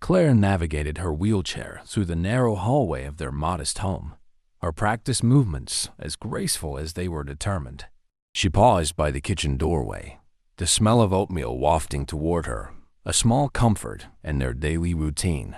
Claire navigated her wheelchair through the narrow hallway of their modest home, her practiced movements as graceful as they were determined. She paused by the kitchen doorway, the smell of oatmeal wafting toward her, a small comfort in their daily routine.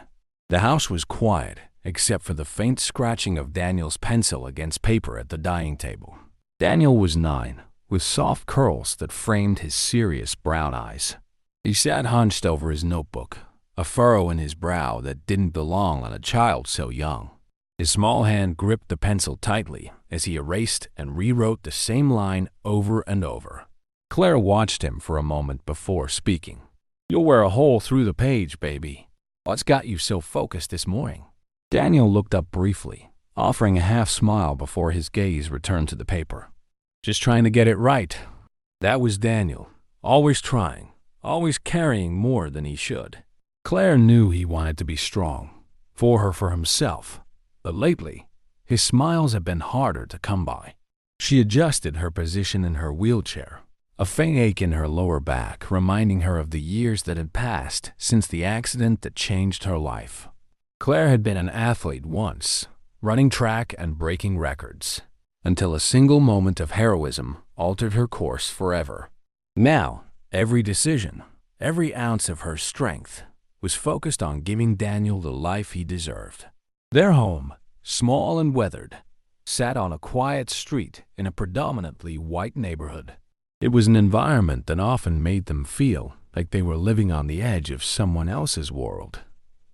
The house was quiet, except for the faint scratching of Daniel's pencil against paper at the dining table. Daniel was 9, with soft curls that framed his serious brown eyes. He sat hunched over his notebook, a furrow in his brow that didn't belong on a child so young. His small hand gripped the pencil tightly as he erased and rewrote the same line over and over. Claire watched him for a moment before speaking. "You'll wear a hole through the page, baby. What's got you so focused this morning?" Daniel looked up briefly, offering a half smile before his gaze returned to the paper. "Just trying to get it right." That was Daniel, always trying, always carrying more than he should. Claire knew he wanted to be strong, for her, for himself, but lately, his smiles had been harder to come by. She adjusted her position in her wheelchair, a faint ache in her lower back reminding her of the years that had passed since the accident that changed her life. Claire had been an athlete once, running track and breaking records, until a single moment of heroism altered her course forever. Now, every decision, every ounce of her strength, was focused on giving Daniel the life he deserved. Their home, small and weathered, sat on a quiet street in a predominantly white neighborhood. It was an environment that often made them feel like they were living on the edge of someone else's world,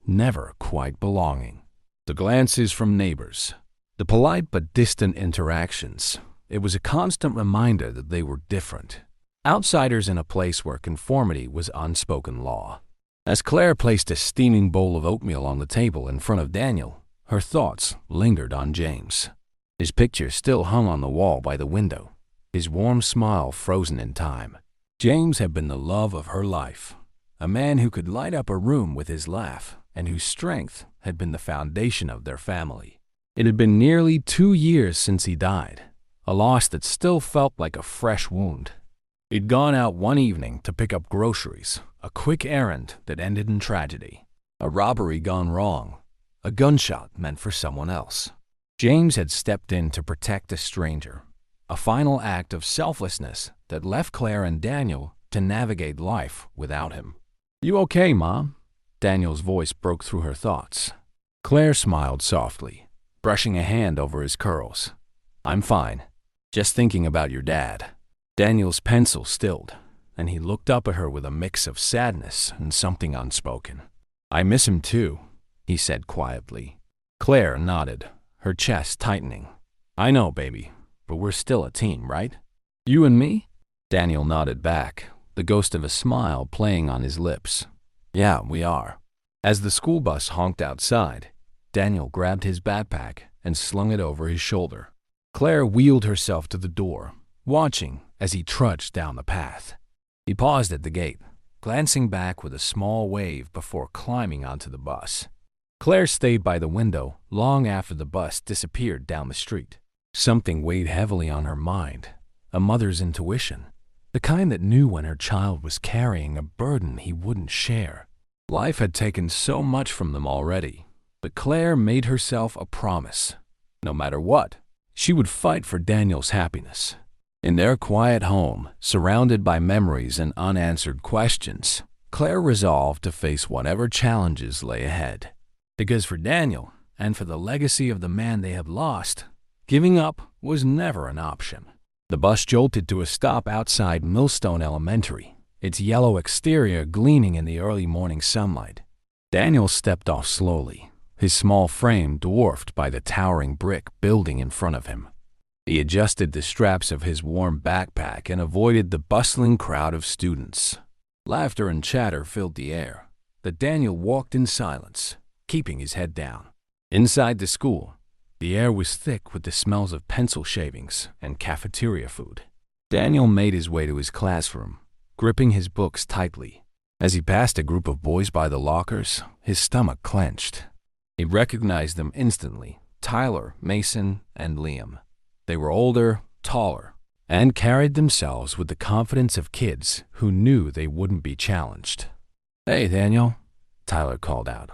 never quite belonging. The glances from neighbors, the polite but distant interactions, it was a constant reminder that they were different, outsiders in a place where conformity was unspoken law. As Claire placed a steaming bowl of oatmeal on the table in front of Daniel, her thoughts lingered on James. His picture still hung on the wall by the window, his warm smile frozen in time. James had been the love of her life, a man who could light up a room with his laugh and whose strength had been the foundation of their family. It had been nearly 2 years since he died, a loss that still felt like a fresh wound. He'd gone out one evening to pick up groceries, a quick errand that ended in tragedy. A robbery gone wrong, a gunshot meant for someone else. James had stepped in to protect a stranger, a final act of selflessness that left Claire and Daniel to navigate life without him. "You okay, Mom?" Daniel's voice broke through her thoughts. Claire smiled softly, brushing a hand over his curls. "I'm fine. Just thinking about your dad." Daniel's pencil stilled, and he looked up at her with a mix of sadness and something unspoken. "I miss him too," he said quietly. Claire nodded, her chest tightening. "I know, baby, but we're still a team, right?" "You and me?" Daniel nodded back, the ghost of a smile playing on his lips. "Yeah, we are." As the school bus honked outside, Daniel grabbed his backpack and slung it over his shoulder. Claire wheeled herself to the door, watching as he trudged down the path. He paused at the gate, glancing back with a small wave before climbing onto the bus. Claire stayed by the window long after the bus disappeared down the street. Something weighed heavily on her mind, a mother's intuition, the kind that knew when her child was carrying a burden he wouldn't share. Life had taken so much from them already, but Claire made herself a promise. No matter what, she would fight for Daniel's happiness. In their quiet home, surrounded by memories and unanswered questions, Claire resolved to face whatever challenges lay ahead. Because for Daniel, and for the legacy of the man they had lost, giving up was never an option. The bus jolted to a stop outside Millstone Elementary, its yellow exterior gleaming in the early morning sunlight. Daniel stepped off slowly, his small frame dwarfed by the towering brick building in front of him. He adjusted the straps of his warm backpack and avoided the bustling crowd of students. Laughter and chatter filled the air, but Daniel walked in silence, keeping his head down. Inside the school, the air was thick with the smells of pencil shavings and cafeteria food. Daniel made his way to his classroom, gripping his books tightly. As he passed a group of boys by the lockers, his stomach clenched. He recognized them instantly, Tyler, Mason, and Liam. They were older, taller, and carried themselves with the confidence of kids who knew they wouldn't be challenged. "Hey, Daniel." Tyler called out,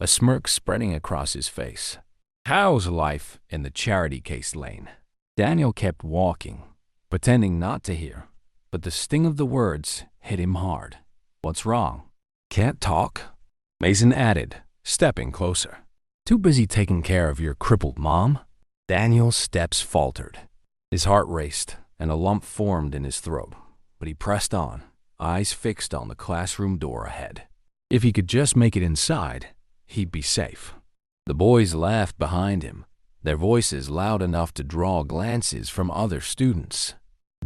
a smirk spreading across his face. How's life in the charity case lane? Daniel kept walking, pretending not to hear, but the sting of the words hit him hard. What's wrong? Can't talk? Mason added, stepping closer. Too busy taking care of your crippled mom? Daniel's steps faltered. His heart raced, and a lump formed in his throat, but he pressed on, eyes fixed on the classroom door ahead. If he could just make it inside, he'd be safe. The boys laughed behind him, their voices loud enough to draw glances from other students.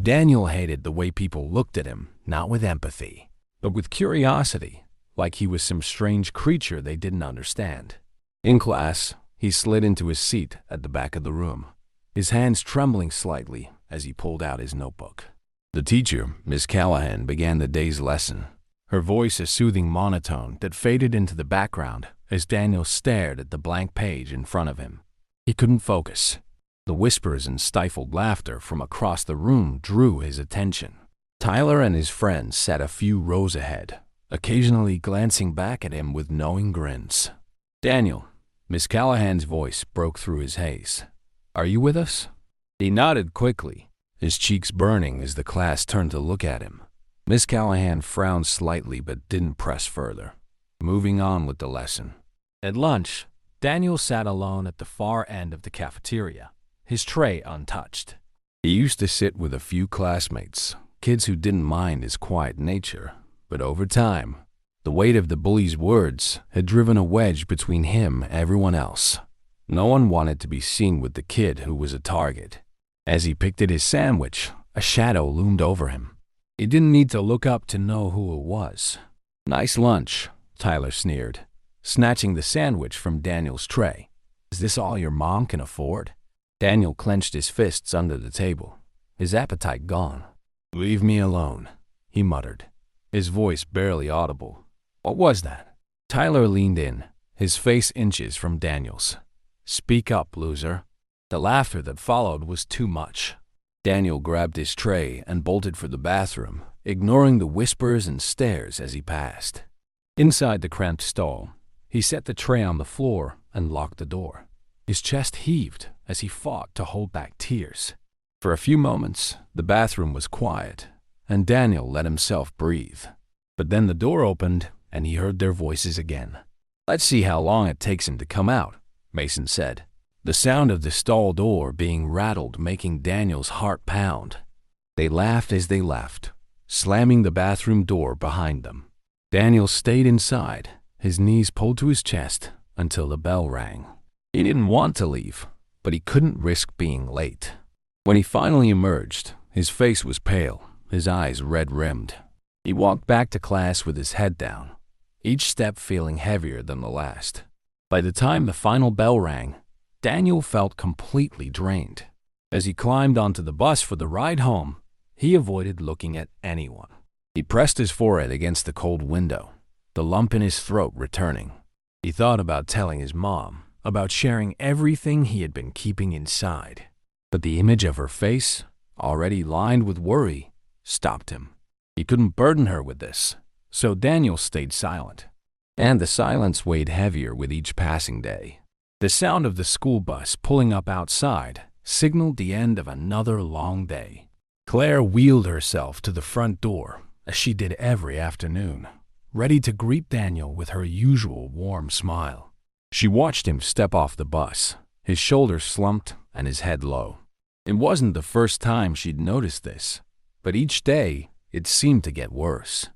Daniel hated the way people looked at him, not with empathy, but with curiosity, like he was some strange creature they didn't understand. In class, he slid into his seat at the back of the room, his hands trembling slightly as he pulled out his notebook. The teacher, Miss Callahan, began the day's lesson, her voice a soothing monotone that faded into the background as Daniel stared at the blank page in front of him. He couldn't focus. The whispers and stifled laughter from across the room drew his attention. Tyler and his friends sat a few rows ahead, occasionally glancing back at him with knowing grins. Daniel, Miss Callahan's voice broke through his haze. Are you with us? He nodded quickly, his cheeks burning as the class turned to look at him. Miss Callahan frowned slightly but didn't press further, moving on with the lesson. At lunch, Daniel sat alone at the far end of the cafeteria, his tray untouched. He used to sit with a few classmates, kids who didn't mind his quiet nature, but over time, the weight of the bully's words had driven a wedge between him and everyone else. No one wanted to be seen with the kid who was a target. As he picked at his sandwich, a shadow loomed over him. He didn't need to look up to know who it was. Nice lunch, Tyler sneered, snatching the sandwich from Daniel's tray. Is this all your mom can afford? Daniel clenched his fists under the table, his appetite gone. Leave me alone, he muttered, his voice barely audible. What was that? Tyler leaned in, his face inches from Daniel's. Speak up, loser. The laughter that followed was too much. Daniel grabbed his tray and bolted for the bathroom, ignoring the whispers and stares as he passed. Inside the cramped stall, he set the tray on the floor and locked the door. His chest heaved as he fought to hold back tears. For a few moments, the bathroom was quiet, and Daniel let himself breathe. But then the door opened, and he heard their voices again. Let's see how long it takes him to come out, Mason said, the sound of the stall door being rattled making Daniel's heart pound. They laughed as they left, slamming the bathroom door behind them. Daniel stayed inside, his knees pulled to his chest until the bell rang. He didn't want to leave, but he couldn't risk being late. When he finally emerged, his face was pale, his eyes red-rimmed. He walked back to class with his head down, each step feeling heavier than the last. By the time the final bell rang, Daniel felt completely drained. As he climbed onto the bus for the ride home, he avoided looking at anyone. He pressed his forehead against the cold window, the lump in his throat returning. He thought about telling his mom, about sharing everything he had been keeping inside. But the image of her face, already lined with worry, stopped him. He couldn't burden her with this, so Daniel stayed silent. And the silence weighed heavier with each passing day. The sound of the school bus pulling up outside signaled the end of another long day. Claire wheeled herself to the front door, as she did every afternoon, ready to greet Daniel with her usual warm smile. She watched him step off the bus, his shoulders slumped and his head low. It wasn't the first time she'd noticed this, but each day it seemed to get worse.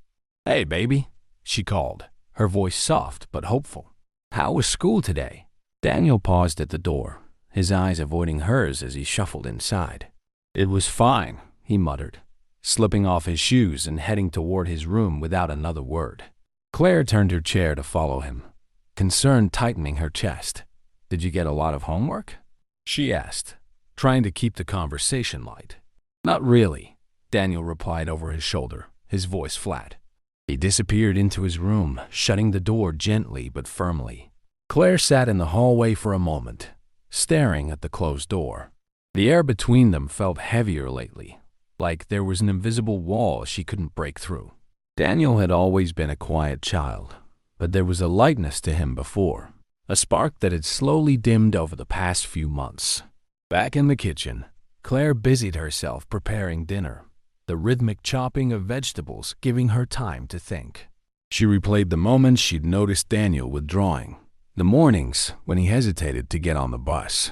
Hey, baby, she called, her voice soft but hopeful. How was school today? Daniel paused at the door, his eyes avoiding hers as he shuffled inside. It was fine, he muttered, slipping off his shoes and heading toward his room without another word. Claire turned her chair to follow him, concern tightening her chest. Did you get a lot of homework? She asked, trying to keep the conversation light. Not really, Daniel replied over his shoulder, his voice flat. He disappeared into his room, shutting the door gently but firmly. Claire sat in the hallway for a moment, staring at the closed door. The air between them felt heavier lately, like there was an invisible wall she couldn't break through. Daniel had always been a quiet child, but there was a lightness to him before, a spark that had slowly dimmed over the past few months. Back in the kitchen, Claire busied herself preparing dinner, the rhythmic chopping of vegetables giving her time to think. She replayed the moments she'd noticed Daniel withdrawing, the mornings when he hesitated to get on the bus,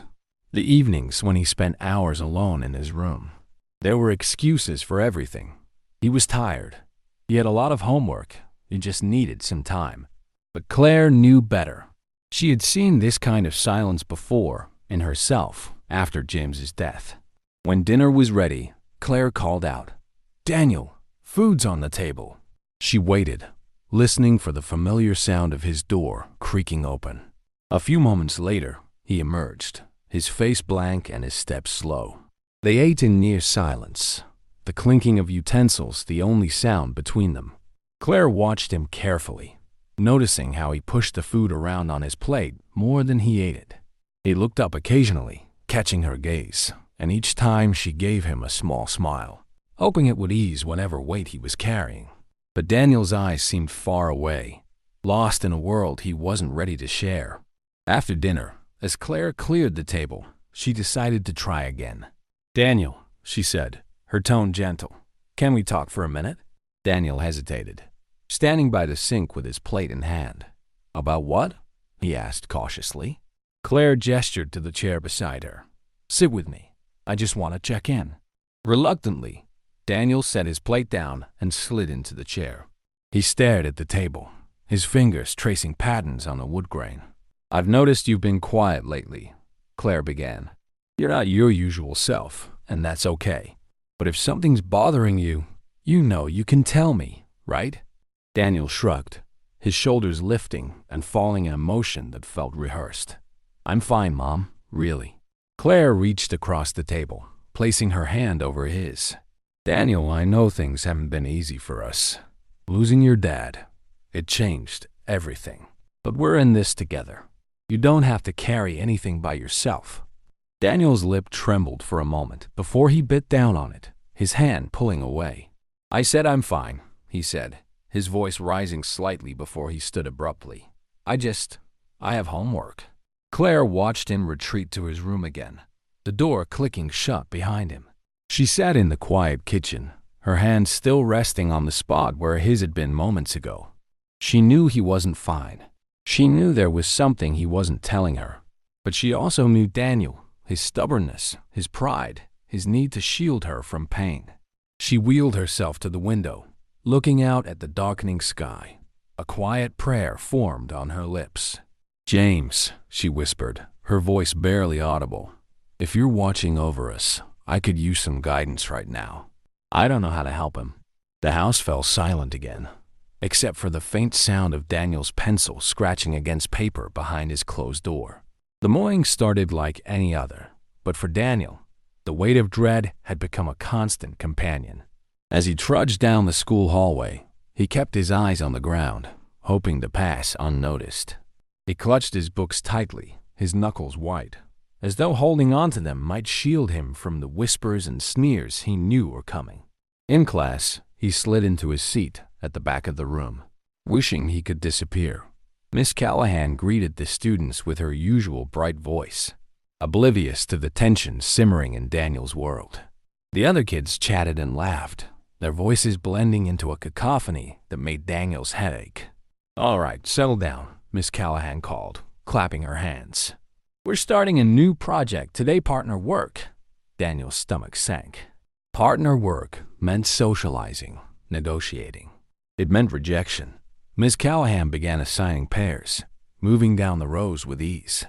the evenings when he spent hours alone in his room. There were excuses for everything. He was tired. He had a lot of homework. He just needed some time. But Claire knew better. She had seen this kind of silence before in herself after James's death. When dinner was ready, Claire called out, "Daniel, food's on the table." She waited, listening for the familiar sound of his door creaking open. A few moments later, he emerged, his face blank and his steps slow. They ate in near silence, the clinking of utensils the only sound between them. Claire watched him carefully, noticing how he pushed the food around on his plate more than he ate it. He looked up occasionally, catching her gaze, and each time she gave him a small smile, hoping it would ease whatever weight he was carrying. But Daniel's eyes seemed far away, lost in a world he wasn't ready to share. After dinner, as Claire cleared the table, she decided to try again. "Daniel," she said, her tone gentle, "can we talk for a minute?" Daniel hesitated, standing by the sink with his plate in hand. "About what?" he asked cautiously. Claire gestured to the chair beside her. "Sit with me. I just want to check in." Reluctantly, Daniel set his plate down and slid into the chair. He stared at the table, his fingers tracing patterns on the wood grain. "I've noticed you've been quiet lately," Claire began. "You're not your usual self, and that's okay. But if something's bothering you, you can tell me, right?" Daniel shrugged, his shoulders lifting and falling in a motion that felt rehearsed. "I'm fine, Mom, really." Claire reached across the table, placing her hand over his. "Daniel, I know things haven't been easy for us. Losing your dad, it changed everything. But we're in this together. You don't have to carry anything by yourself." Daniel's lip trembled for a moment before he bit down on it, his hand pulling away. "I said I'm fine," he said, his voice rising slightly before he stood abruptly. I have homework." Claire watched him retreat to his room again, the door clicking shut behind him. She sat in the quiet kitchen, her hand still resting on the spot where his had been moments ago. She knew he wasn't fine. She knew there was something he wasn't telling her. But she also knew Daniel, his stubbornness, his pride, his need to shield her from pain. She wheeled herself to the window, looking out at the darkening sky. A quiet prayer formed on her lips. "James," she whispered, her voice barely audible, "if you're watching over us, I could use some guidance right now. I don't know how to help him." The house fell silent again, except for the faint sound of Daniel's pencil scratching against paper behind his closed door. The morning started like any other, but for Daniel, the weight of dread had become a constant companion. As he trudged down the school hallway, he kept his eyes on the ground, hoping to pass unnoticed. He clutched his books tightly, his knuckles white, as though holding on to them might shield him from the whispers and sneers he knew were coming. In class, he slid into his seat at the back of the room, wishing he could disappear. Miss Callahan greeted the students with her usual bright voice, oblivious to the tension simmering in Daniel's world. The other kids chatted and laughed, their voices blending into a cacophony that made Daniel's head ache. "All right, settle down," Miss Callahan called, clapping her hands. "We're starting a new project today, partner work." Daniel's stomach sank. Partner work meant socializing, negotiating. It meant rejection. Miss Callahan began assigning pairs, moving down the rows with ease.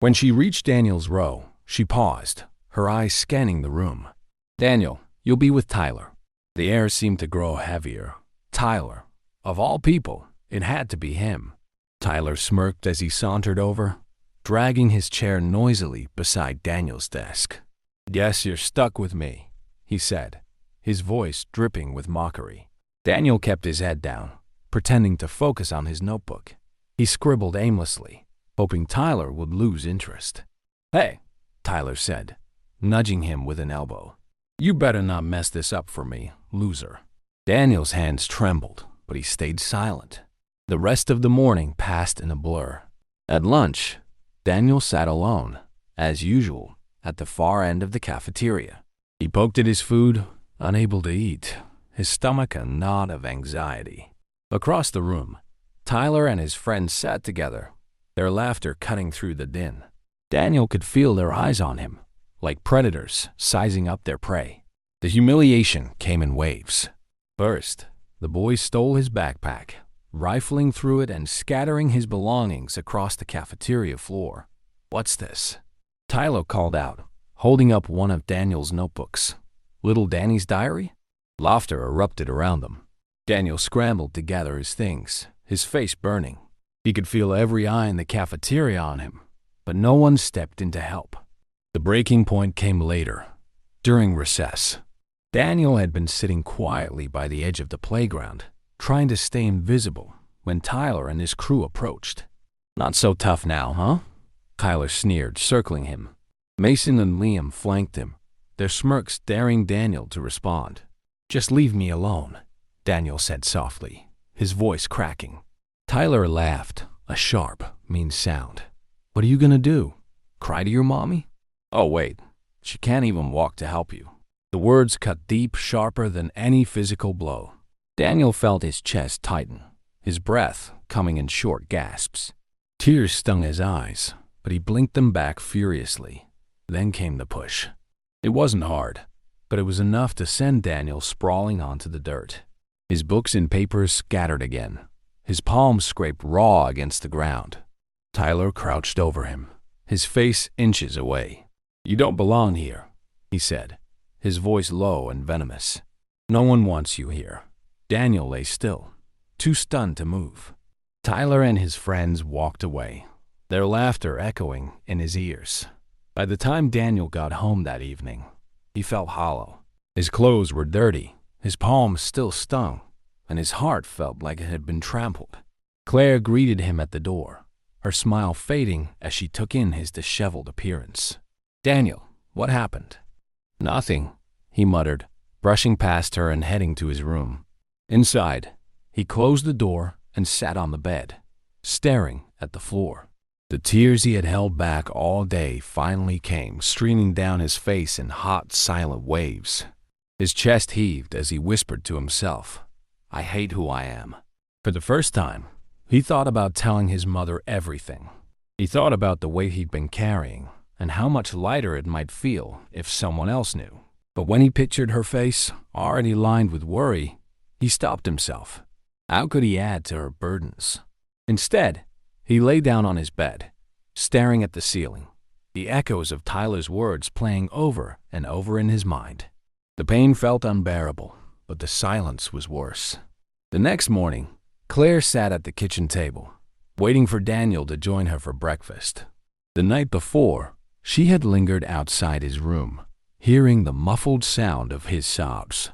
When she reached Daniel's row, she paused, her eyes scanning the room. "Daniel, you'll be with Tyler." The air seemed to grow heavier. Tyler, of all people, it had to be him. Tyler smirked as he sauntered over, dragging his chair noisily beside Daniel's desk. "Guess you're stuck with me," he said, his voice dripping with mockery. Daniel kept his head down, pretending to focus on his notebook. He scribbled aimlessly, hoping Tyler would lose interest. "Hey," Tyler said, nudging him with an elbow. "You better not mess this up for me, loser." Daniel's hands trembled, but he stayed silent. The rest of the morning passed in a blur. At lunch, Daniel sat alone, as usual, at the far end of the cafeteria. He poked at his food, unable to eat, his stomach a knot of anxiety. Across the room, Tyler and his friends sat together, their laughter cutting through the din. Daniel could feel their eyes on him, like predators sizing up their prey. The humiliation came in waves. First, the boys stole his backpack, rifling through it and scattering his belongings across the cafeteria floor. "What's this?" Tyler called out, holding up one of Daniel's notebooks. "Little Danny's diary?" Laughter erupted around them. Daniel scrambled to gather his things, his face burning. He could feel every eye in the cafeteria on him, but no one stepped in to help. The breaking point came later, during recess. Daniel had been sitting quietly by the edge of the playground, trying to stay invisible, when Tyler and his crew approached. "Not so tough now, huh?" Tyler sneered, circling him. Mason and Liam flanked him, their smirks daring Daniel to respond. "Just leave me alone," Daniel said softly, his voice cracking. Tyler laughed, a sharp, mean sound. "What are you gonna do? Cry to your mommy?" "Oh, wait, she can't even walk to help you." The words cut deep, sharper than any physical blow. Daniel felt his chest tighten, his breath coming in short gasps. Tears stung his eyes, but he blinked them back furiously. Then came the push. It wasn't hard, but it was enough to send Daniel sprawling onto the dirt. His books and papers scattered again, his palms scraped raw against the ground. Tyler crouched over him, his face inches away. "You don't belong here," he said, his voice low and venomous. "No one wants you here." Daniel lay still, too stunned to move. Tyler and his friends walked away, their laughter echoing in his ears. By the time Daniel got home that evening, he felt hollow. His clothes were dirty, his palms still stung, and his heart felt like it had been trampled. Claire greeted him at the door, her smile fading as she took in his disheveled appearance. "Daniel, what happened?" "Nothing," he muttered, brushing past her and heading to his room. Inside, he closed the door and sat on the bed, staring at the floor. The tears he had held back all day finally came streaming down his face in hot, silent waves. His chest heaved as he whispered to himself, "I hate who I am." For the first time, he thought about telling his mother everything. He thought about the weight he'd been carrying and how much lighter it might feel if someone else knew. But when he pictured her face, already lined with worry, he stopped himself. How could he add to her burdens? Instead, he lay down on his bed, staring at the ceiling, the echoes of Tyler's words playing over and over in his mind. The pain felt unbearable, but the silence was worse. The next morning, Claire sat at the kitchen table, waiting for Daniel to join her for breakfast. The night before, she had lingered outside his room, hearing the muffled sound of his sobs.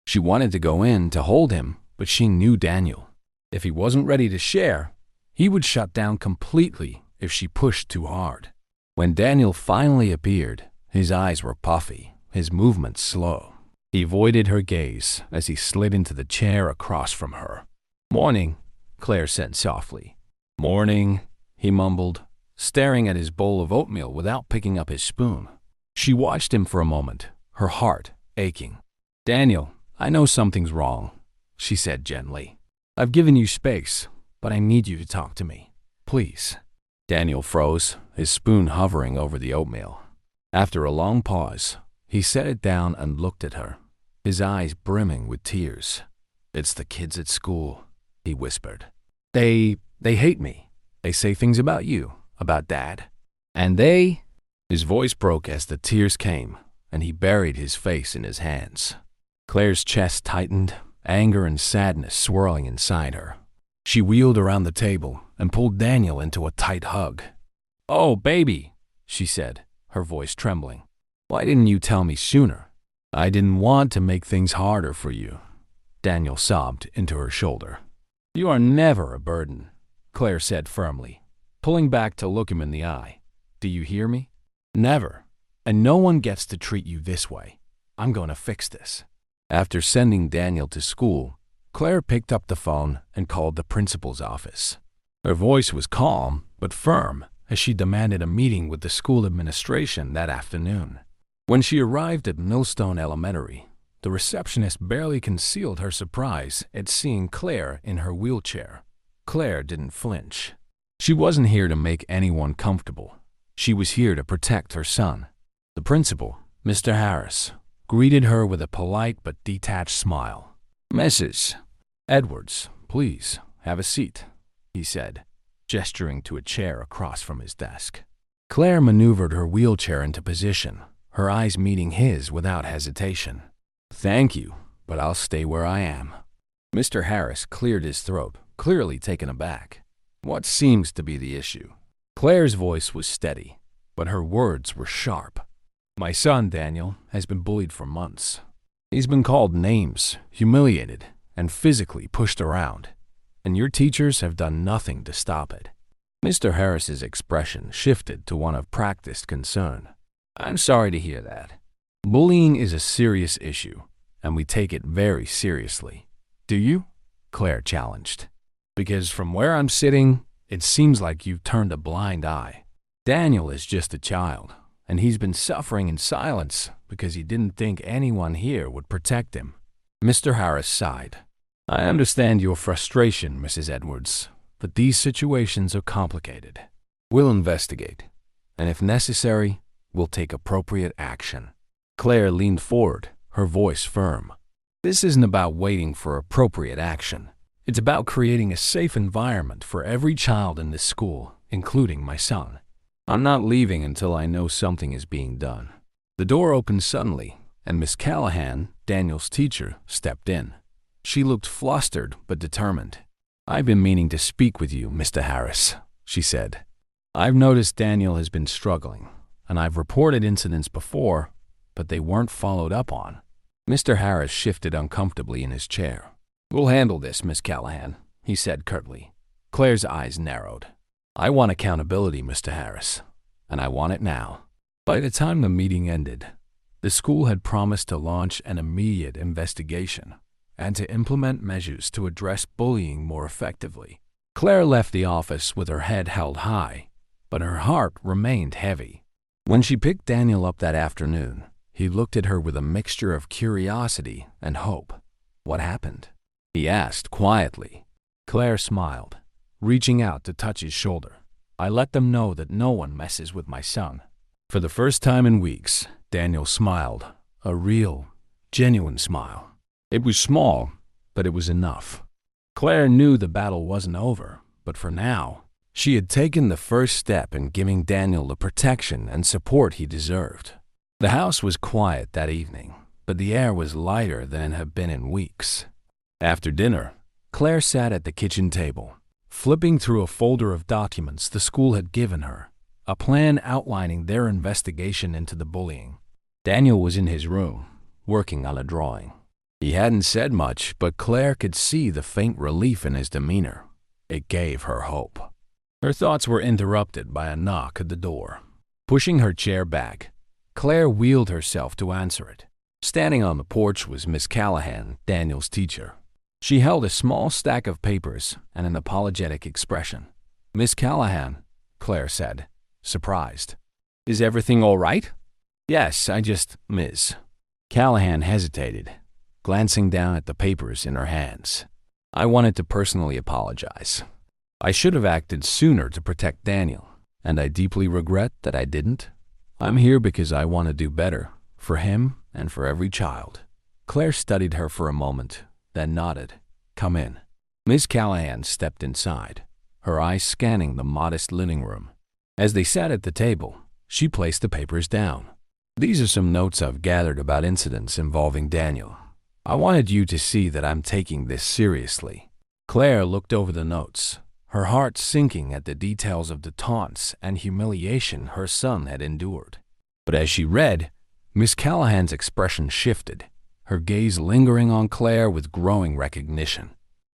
She wanted to go in to hold him, but she knew Daniel. If he wasn't ready to share, he would shut down completely if she pushed too hard. When Daniel finally appeared, his eyes were puffy, his movements slow. He avoided her gaze as he slid into the chair across from her. "Morning," Claire said softly. "Morning," he mumbled, staring at his bowl of oatmeal without picking up his spoon. She watched him for a moment, her heart aching. "Daniel, I know something's wrong," she said gently. "I've given you space, but I need you to talk to me. Please." Daniel froze, his spoon hovering over the oatmeal. After a long pause, he set it down and looked at her, his eyes brimming with tears. "It's the kids at school," he whispered. They hate me. They say things about you, about Dad. And they..." His voice broke as the tears came, and he buried his face in his hands. Claire's chest tightened, anger and sadness swirling inside her. She wheeled around the table and pulled Daniel into a tight hug. "Oh, baby," she said, her voice trembling. "Why didn't you tell me sooner?" "I didn't want to make things harder for you," Daniel sobbed into her shoulder. "You are never a burden," Claire said firmly, pulling back to look him in the eye. "Do you hear me? Never. And no one gets to treat you this way. I'm going to fix this." After sending Daniel to school, Claire picked up the phone and called the principal's office. Her voice was calm but firm as she demanded a meeting with the school administration that afternoon. When she arrived at Millstone Elementary, the receptionist barely concealed her surprise at seeing Claire in her wheelchair. Claire didn't flinch. She wasn't here to make anyone comfortable. She was here to protect her son. The principal, Mr. Harris, greeted her with a polite but detached smile. "Mrs. Edwards, please have a seat," he said, gesturing to a chair across from his desk. Claire maneuvered her wheelchair into position, her eyes meeting his without hesitation. "Thank you, but I'll stay where I am." Mr. Harris cleared his throat, clearly taken aback. "What seems to be the issue?" Claire's voice was steady, but her words were sharp. "My son, Daniel, has been bullied for months. He's been called names, humiliated, and physically pushed around, and your teachers have done nothing to stop it." Mr. Harris's expression shifted to one of practiced concern. "I'm sorry to hear that. Bullying is a serious issue, and we take it very seriously." "Do you?" Claire challenged. "Because from where I'm sitting, it seems like you've turned a blind eye. Daniel is just a child, and he's been suffering in silence because he didn't think anyone here would protect him." Mr. Harris sighed. "I understand your frustration, Mrs. Edwards, but these situations are complicated. We'll investigate, and if necessary, we'll take appropriate action." Claire leaned forward, her voice firm. "This isn't about waiting for appropriate action. It's about creating a safe environment for every child in this school, including my son. I'm not leaving until I know something is being done." The door opened suddenly, and Miss Callahan, Daniel's teacher, stepped in. She looked flustered but determined. "I've been meaning to speak with you, Mr. Harris," she said. "I've noticed Daniel has been struggling, and I've reported incidents before, but they weren't followed up on." Mr. Harris shifted uncomfortably in his chair. "We'll handle this, Miss Callahan," he said curtly. Claire's eyes narrowed. "I want accountability, Mr. Harris, and I want it now." By the time the meeting ended, the school had promised to launch an immediate investigation and to implement measures to address bullying more effectively. Claire left the office with her head held high, but her heart remained heavy. When she picked Daniel up that afternoon, he looked at her with a mixture of curiosity and hope. "What happened?" he asked quietly. Claire smiled, reaching out to touch his shoulder. "I let them know that no one messes with my son." For the first time in weeks, Daniel smiled, a real, genuine smile. It was small, but it was enough. Claire knew the battle wasn't over, but for now, she had taken the first step in giving Daniel the protection and support he deserved. The house was quiet that evening, but the air was lighter than it had been in weeks. After dinner, Claire sat at the kitchen table, flipping through a folder of documents the school had given her, a plan outlining their investigation into the bullying. Daniel was in his room, working on a drawing. He hadn't said much, but Claire could see the faint relief in his demeanor. It gave her hope. Her thoughts were interrupted by a knock at the door. Pushing her chair back, Claire wheeled herself to answer it. Standing on the porch was Miss Callahan, Daniel's teacher. She held a small stack of papers and an apologetic expression. "Miss Callahan," Claire said, surprised. "Is everything all right?" "Yes, Miss." Callahan hesitated, glancing down at the papers in her hands. "I wanted to personally apologize. I should have acted sooner to protect Daniel, and I deeply regret that I didn't. I'm here because I want to do better, for him and for every child." Claire studied her for a moment, then nodded. "Come in." Miss Callahan stepped inside, her eyes scanning the modest living room. As they sat at the table, she placed the papers down. "These are some notes I've gathered about incidents involving Daniel. I wanted you to see that I'm taking this seriously." Claire looked over the notes, her heart sinking at the details of the taunts and humiliation her son had endured. But as she read, Miss Callahan's expression shifted, her gaze lingering on Claire with growing recognition.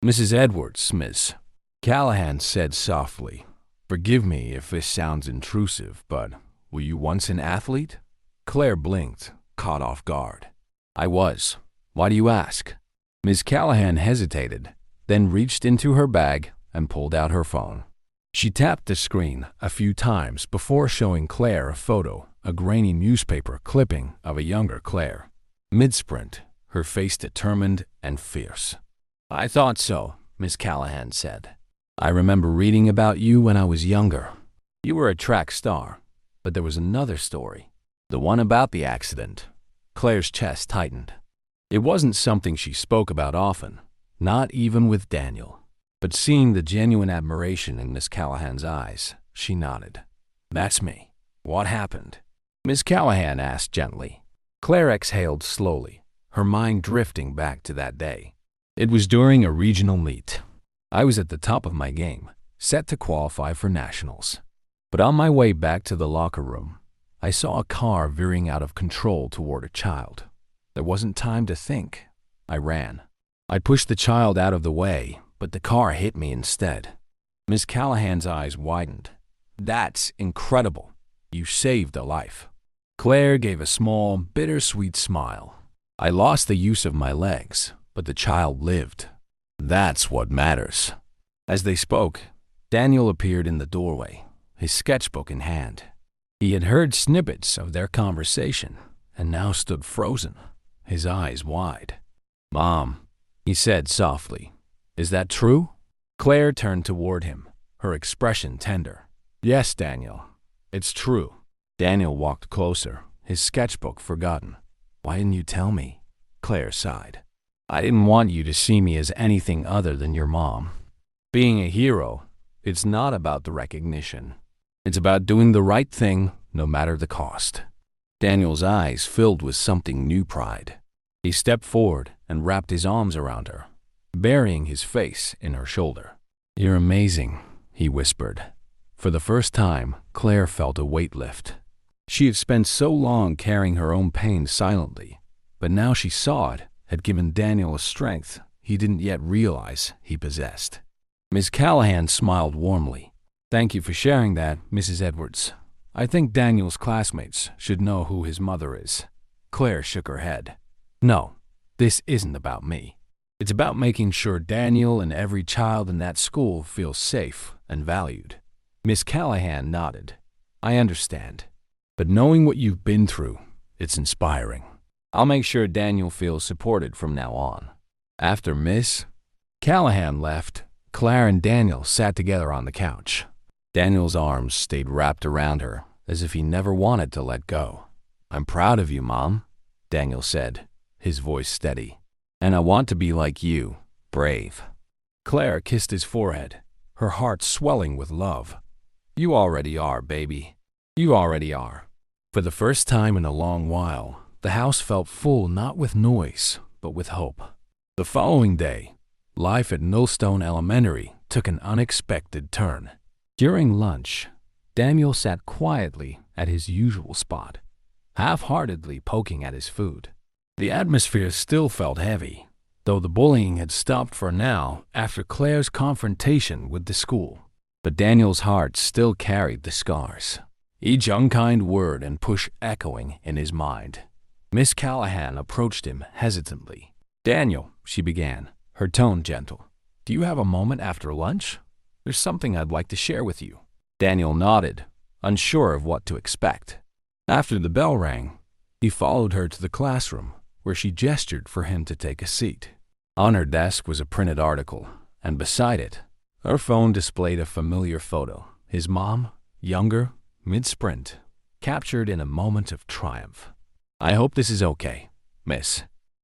"Mrs. Edwards, Miss," Callahan said softly. "Forgive me if this sounds intrusive, but were you once an athlete?" Claire blinked, caught off guard. "I was. Why do you ask?" Miss Callahan hesitated, then reached into her bag and pulled out her phone. She tapped the screen a few times before showing Claire a photo, a grainy newspaper clipping of a younger Claire. Mid-sprint, her face determined and fierce. "I thought so," Miss Callahan said. "I remember reading about you when I was younger. You were a track star, but there was another story. The one about the accident." Claire's chest tightened. It wasn't something she spoke about often, not even with Daniel. But seeing the genuine admiration in Miss Callahan's eyes, she nodded. "That's me. What happened?" Miss Callahan asked gently. Claire exhaled slowly, her mind drifting back to that day. "It was during a regional meet. I was at the top of my game, set to qualify for nationals. But on my way back to the locker room, I saw a car veering out of control toward a child. There wasn't time to think. I ran. I pushed the child out of the way, but the car hit me instead." Miss Callahan's eyes widened. "That's incredible. You saved a life." Claire gave a small, bittersweet smile. "I lost the use of my legs, but the child lived. That's what matters." As they spoke, Daniel appeared in the doorway, his sketchbook in hand. He had heard snippets of their conversation and now stood frozen, his eyes wide. "Mom," he said softly, "is that true?" Claire turned toward him, her expression tender. "Yes, Daniel, it's true." Daniel walked closer, his sketchbook forgotten. "Why didn't you tell me?" Claire sighed. "I didn't want you to see me as anything other than your mom. Being a hero, it's not about the recognition. It's about doing the right thing, no matter the cost." Daniel's eyes filled with something new pride. He stepped forward and wrapped his arms around her, burying his face in her shoulder. "You're amazing," he whispered. For the first time, Claire felt a weight lift. She had spent so long carrying her own pain silently, but now she saw it had given Daniel a strength he didn't yet realize he possessed. Miss Callahan smiled warmly. "Thank you for sharing that, Mrs. Edwards. I think Daniel's classmates should know who his mother is." Claire shook her head. "No, this isn't about me. It's about making sure Daniel and every child in that school feels safe and valued." Miss Callahan nodded. "I understand. But knowing what you've been through, it's inspiring. I'll make sure Daniel feels supported from now on." After Miss Callahan left, Claire and Daniel sat together on the couch. Daniel's arms stayed wrapped around her, as if he never wanted to let go. "I'm proud of you, Mom," Daniel said, his voice steady. "And I want to be like you, brave." Claire kissed his forehead, her heart swelling with love. "You already are, baby. You already are." For the first time in a long while, the house felt full not with noise, but with hope. The following day, life at Millstone Elementary took an unexpected turn. During lunch, Daniel sat quietly at his usual spot, half-heartedly poking at his food. The atmosphere still felt heavy, though the bullying had stopped for now after Claire's confrontation with the school. But Daniel's heart still carried the scars, each unkind word and push echoing in his mind. Miss Callahan approached him hesitantly. "Daniel," she began, her tone gentle, "do you have a moment after lunch? There's something I'd like to share with you." Daniel nodded, unsure of what to expect. After the bell rang, he followed her to the classroom, where she gestured for him to take a seat. On her desk was a printed article, and beside it, her phone displayed a familiar photo. His mom, younger, mid-sprint, captured in a moment of triumph. "I hope this is okay, Miss,"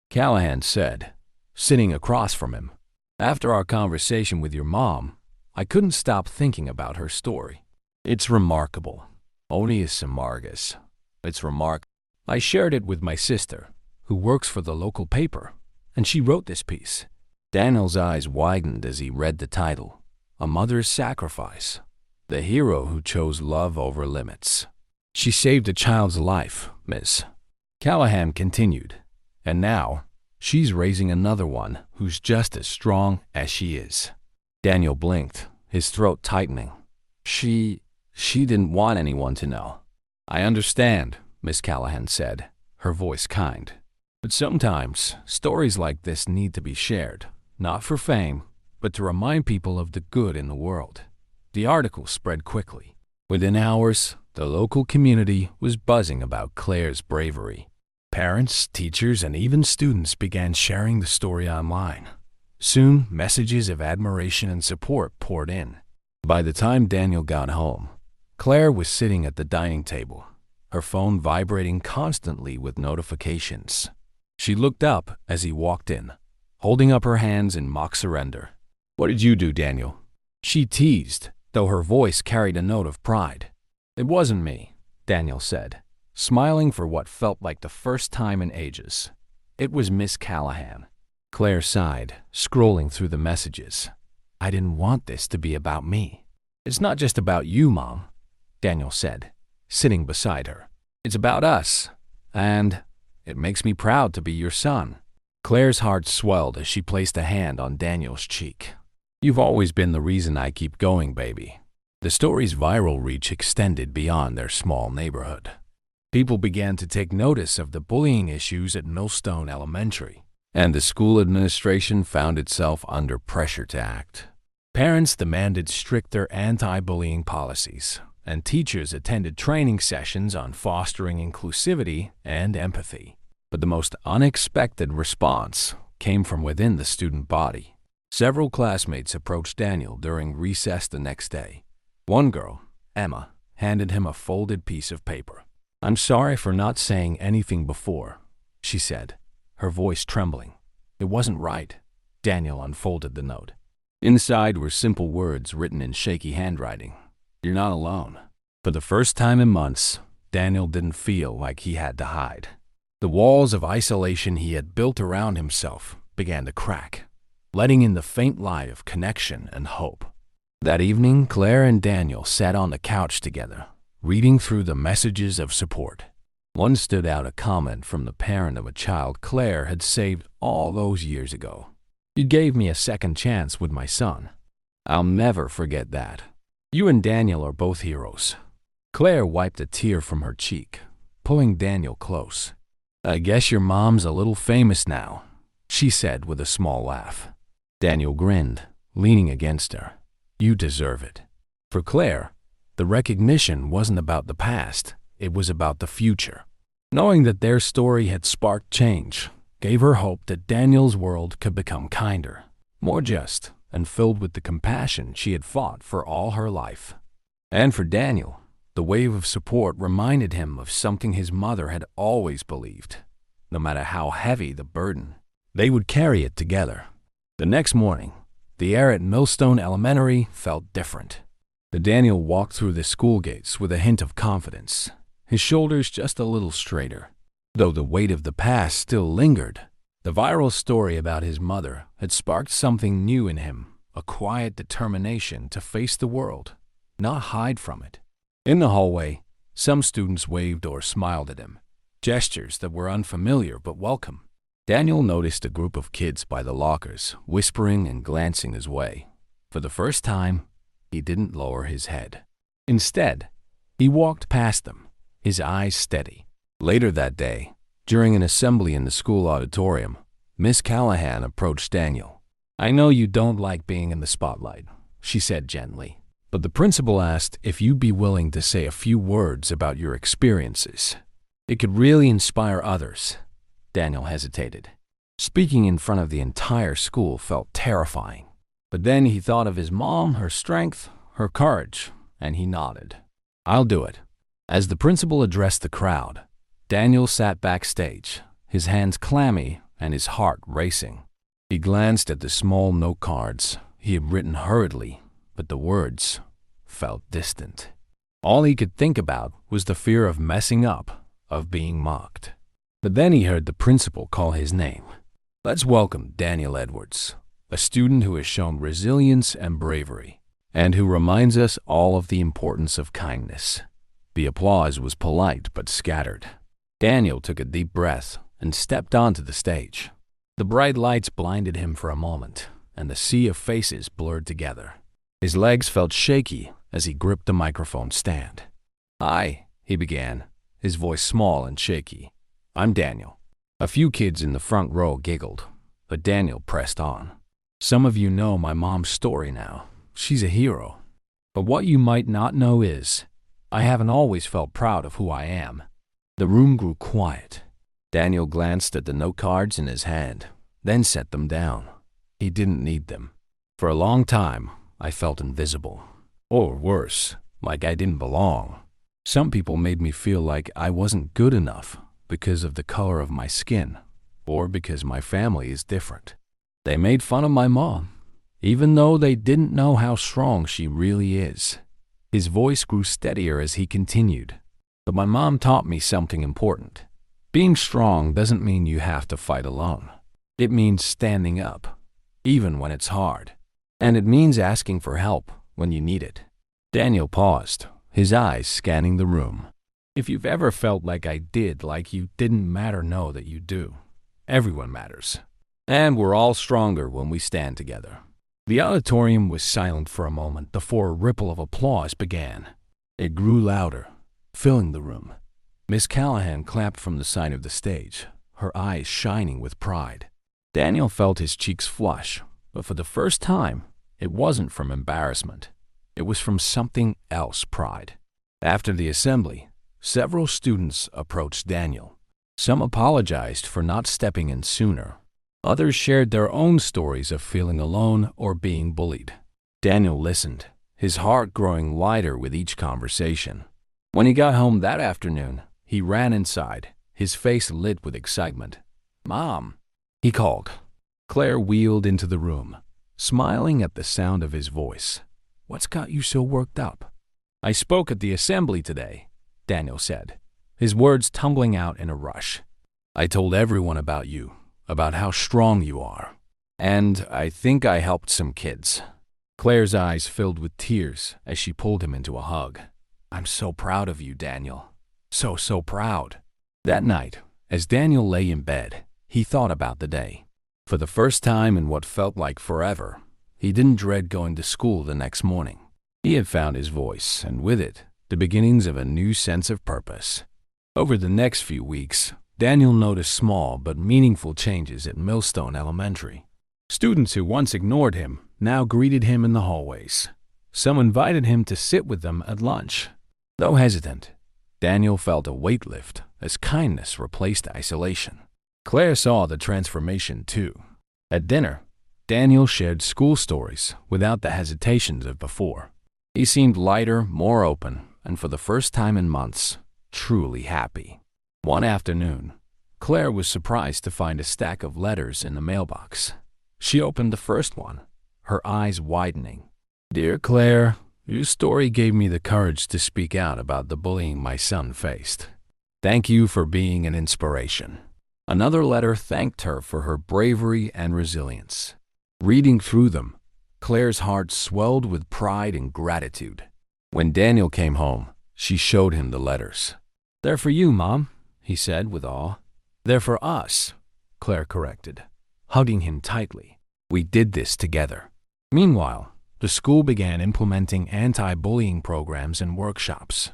Callahan said, sitting across from him. "After our conversation with your mom, I couldn't stop thinking about her story. It's remarkable. Onius Margus. It's remarkable. I shared it with my sister, who works for the local paper, and she wrote this piece." Daniel's eyes widened as he read the title, "A Mother's Sacrifice. The Hero Who Chose Love Over Limits." "She saved a child's life, Miss," Callahan continued, "and now she's raising another one who's just as strong as she is." Daniel blinked, his throat tightening. She didn't want anyone to know." "I understand," Miss Callahan said, her voice kind. But sometimes, stories like this need to be shared, not for fame, but to remind people of the good in the world. The article spread quickly. Within hours, the local community was buzzing about Claire's bravery. Parents, teachers, and even students began sharing the story online. Soon, messages of admiration and support poured in. By the time Daniel got home, Claire was sitting at the dining table, her phone vibrating constantly with notifications. She looked up as he walked in, holding up her hands in mock surrender. "What did you do, Daniel?" She teased, though her voice carried a note of pride. "It wasn't me," Daniel said, smiling for what felt like the first time in ages. "It was Miss Callahan." Claire sighed, scrolling through the messages. "I didn't want this to be about me." "It's not just about you, Mom," Daniel said, sitting beside her. "It's about us, and it makes me proud to be your son." Claire's heart swelled as she placed a hand on Daniel's cheek. "You've always been the reason I keep going, baby." The story's viral reach extended beyond their small neighborhood. People began to take notice of the bullying issues at Millstone Elementary, and the school administration found itself under pressure to act. Parents demanded stricter anti-bullying policies, and teachers attended training sessions on fostering inclusivity and empathy. But the most unexpected response came from within the student body. Several classmates approached Daniel during recess the next day. One girl, Emma, handed him a folded piece of paper. "I'm sorry for not saying anything before," she said, her voice trembling. "It wasn't right." Daniel unfolded the note. Inside were simple words written in shaky handwriting. "You're not alone." For the first time in months, Daniel didn't feel like he had to hide. The walls of isolation he had built around himself began to crack, letting in the faint light of connection and hope. That evening, Claire and Daniel sat on the couch together, reading through the messages of support. One stood out, a comment from the parent of a child Claire had saved all those years ago. "You gave me a second chance with my son. I'll never forget that. You and Daniel are both heroes." Claire wiped a tear from her cheek, pulling Daniel close. "I guess your mom's a little famous now," she said with a small laugh. Daniel grinned, leaning against her. "You deserve it." For Claire, the recognition wasn't about the past, it was about the future. Knowing that their story had sparked change gave her hope that Daniel's world could become kinder, more just, and filled with the compassion she had fought for all her life. And for Daniel, the wave of support reminded him of something his mother had always believed. No matter how heavy the burden, they would carry it together. The next morning, the air at Millstone Elementary felt different. Daniel walked through the school gates with a hint of confidence, his shoulders just a little straighter. Though the weight of the past still lingered, the viral story about his mother had sparked something new in him, a quiet determination to face the world, not hide from it. In the hallway, some students waved or smiled at him, gestures that were unfamiliar but welcome. Daniel noticed a group of kids by the lockers, whispering and glancing his way. For the first time, he didn't lower his head. Instead, he walked past them, his eyes steady. Later that day, during an assembly in the school auditorium, Miss Callahan approached Daniel. "I know you don't like being in the spotlight," she said gently, "but the principal asked if you'd be willing to say a few words about your experiences. It could really inspire others." Daniel hesitated. Speaking in front of the entire school felt terrifying. But then he thought of his mom, her strength, her courage, and he nodded. "I'll do it." As the principal addressed the crowd, Daniel sat backstage, his hands clammy and his heart racing. He glanced at the small note cards he had written hurriedly, but the words felt distant. All he could think about was the fear of messing up, of being mocked. But then he heard the principal call his name. "Let's welcome Daniel Edwards, a student who has shown resilience and bravery, and who reminds us all of the importance of kindness." The applause was polite but scattered. Daniel took a deep breath and stepped onto the stage. The bright lights blinded him for a moment, and the sea of faces blurred together. His legs felt shaky as he gripped the microphone stand. "Hi," he began, his voice small and shaky. "I'm Daniel. A few kids in the front row giggled, but Daniel pressed on. Some of you know my mom's story now. She's a hero. But what you might not know is, I haven't always felt proud of who I am. The room grew quiet. Daniel glanced at the note cards in his hand, then set them down. He didn't need them. For a long time, I felt invisible. Or worse, like I didn't belong. Some people made me feel like I wasn't good enough because of the color of my skin, or because my family is different. They made fun of my mom, even though they didn't know how strong she really is. His voice grew steadier as he continued. But my mom taught me something important. Being strong doesn't mean you have to fight alone. It means standing up, even when it's hard. And it means asking for help when you need it. Daniel paused, his eyes scanning the room. If you've ever felt like I did, like you didn't matter, know that you do. Everyone matters. And we're all stronger when we stand together. The auditorium was silent for a moment before a ripple of applause began. It grew louder, filling the room. Miss Callahan clapped from the side of the stage, her eyes shining with pride. Daniel felt his cheeks flush, but for the first time, it wasn't from embarrassment. It was from something else, pride. After the assembly, several students approached Daniel. Some apologized for not stepping in sooner. Others shared their own stories of feeling alone or being bullied. Daniel listened, his heart growing lighter with each conversation. When he got home that afternoon, he ran inside, his face lit with excitement. "Mom," he called. Claire wheeled into the room, smiling at the sound of his voice. "What's got you so worked up?" "I spoke at the assembly today," Daniel said, his words tumbling out in a rush. "I told everyone about you, about how strong you are. And I think I helped some kids." Claire's eyes filled with tears as she pulled him into a hug. "I'm so proud of you, Daniel. So proud." That night, as Daniel lay in bed, he thought about the day. For the first time in what felt like forever, he didn't dread going to school the next morning. He had found his voice, and with it, the beginnings of a new sense of purpose. Over the next few weeks, Daniel noticed small but meaningful changes at Millstone Elementary. Students who once ignored him now greeted him in the hallways. Some invited him to sit with them at lunch. Though hesitant, Daniel felt a weight lift as kindness replaced isolation. Claire saw the transformation too. At dinner, Daniel shared school stories without the hesitations of before. He seemed lighter, more open, and for the first time in months, truly happy. One afternoon, Claire was surprised to find a stack of letters in the mailbox. She opened the first one, her eyes widening. "Dear Claire, your story gave me the courage to speak out about the bullying my son faced. Thank you for being an inspiration." Another letter thanked her for her bravery and resilience. Reading through them, Claire's heart swelled with pride and gratitude. When Daniel came home, she showed him the letters. "They're for you, Mom," he said with awe. "They're for us," Claire corrected, hugging him tightly. "We did this together." Meanwhile, the school began implementing anti-bullying programs and workshops.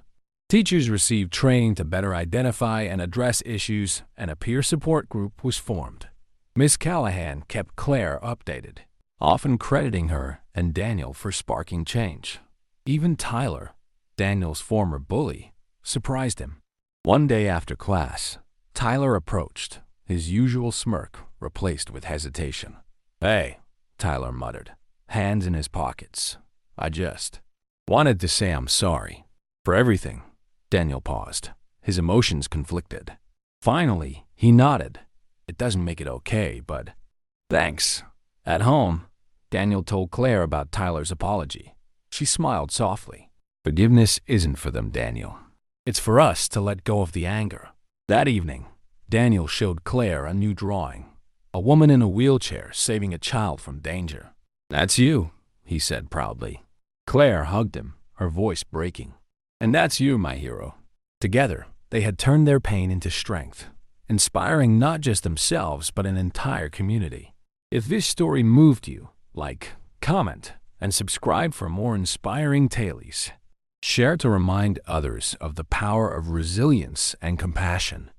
Teachers received training to better identify and address issues, and a peer support group was formed. Miss Callahan kept Claire updated, often crediting her and Daniel for sparking change. Even Tyler, Daniel's former bully, surprised him. One day after class, Tyler approached, his usual smirk replaced with hesitation. "Hey," Tyler muttered, hands in his pockets. "I just wanted to say I'm sorry for everything." Daniel paused, his emotions conflicted. Finally, he nodded. "It doesn't make it okay, but thanks." At home, Daniel told Claire about Tyler's apology. She smiled softly. "Forgiveness isn't for them, Daniel. It's for us to let go of the anger." That evening, Daniel showed Claire a new drawing. A woman in a wheelchair saving a child from danger. "That's you," he said proudly. Claire hugged him, her voice breaking. "And that's you, my hero." Together, they had turned their pain into strength, inspiring not just themselves but an entire community. If this story moved you, like, comment, and subscribe for more inspiring tales. Share to remind others of the power of resilience and compassion.